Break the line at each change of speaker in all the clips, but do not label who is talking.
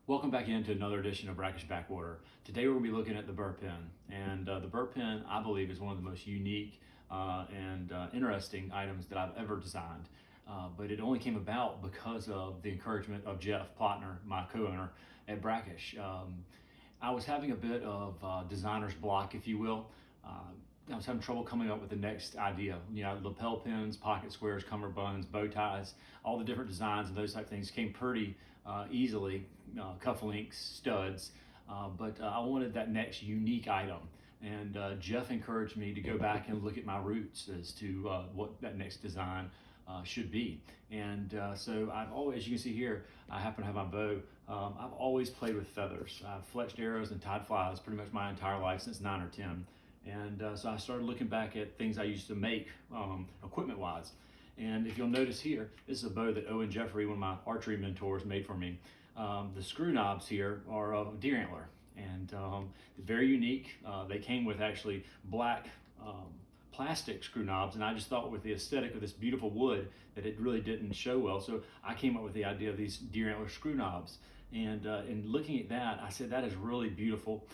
Welcome back into another edition of Brackish Backwater. Today we're going to be looking at the Burr Pin. And the Burr Pin, I believe, is one of the most unique and interesting items that I've ever designed. But it only came about because of the encouragement of Jeff Plotner, my co-owner at Brackish. I was having a bit of designer's block, if you will. I was having trouble coming up with the next idea. You know, lapel pins, pocket squares, cummerbunds, bow ties, all the different designs and those type of things came pretty easily, cufflinks, studs, but I wanted that next unique item. And Jeff encouraged me to go back and look at my roots as to what that next design should be. And so I've always, as you can see here, I happen to have my bow. I've always played with feathers. I've fletched arrows and tied flies pretty much my entire life, since 9 or 10. And so I started looking back at things I used to make equipment-wise. And if you'll notice here, this is a bow that Owen Jeffrey, one of my archery mentors, made for me. The screw knobs here are of deer antler, and very unique. They came with actually black plastic screw knobs, and I just thought with the aesthetic of this beautiful wood that it really didn't show well. So I came up with the idea of these deer antler screw knobs. And in looking at that, I said that is really beautiful.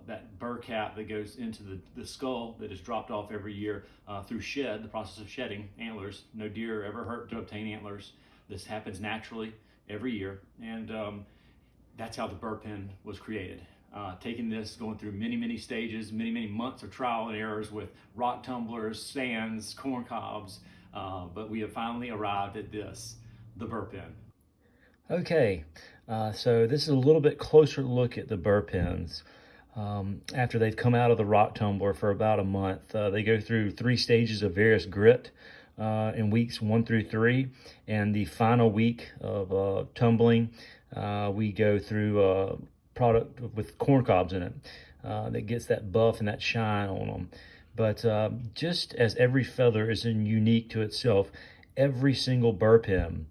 That burr cap that goes into the skull that is dropped off every year through shed, the process of shedding antlers. No deer are ever hurt to obtain antlers. This happens naturally every year. And that's how the Burr Pin was created. Taking this, going through many stages, many months of trial and errors with rock tumblers, sands, corn cobs, but we have finally arrived at this, the Burr Pin.
Okay, so this is a little bit closer look at the Burr Pins. After they've come out of the rock tumbler for about a month, they go through 3 stages of various grit in weeks 1 through 3. And the final week of tumbling, we go through a product with corn cobs in it that gets that buff and that shine on them. But just as every feather is unique to itself, every single Burr Pin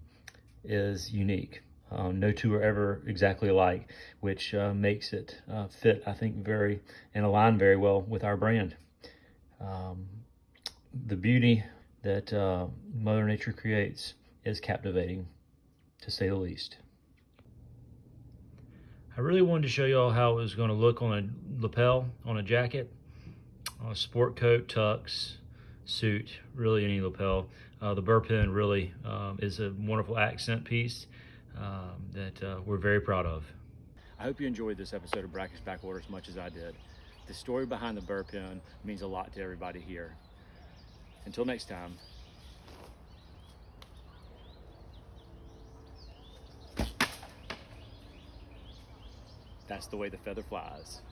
is unique. No two are ever exactly alike, which makes it fit, I think, very and align very well with our brand. The beauty that Mother Nature creates is captivating, to say the least. I really wanted to show you all how it was going to look on a lapel, on a jacket, on a sport coat, tux, suit, really any lapel. The Burr Pin really is a wonderful accent piece that we're very proud of.
I hope you enjoyed this episode of Brackish Backwater as much as I did. The story behind the Burr Pin means a lot to everybody here. Until next time. That's the way the feather flies.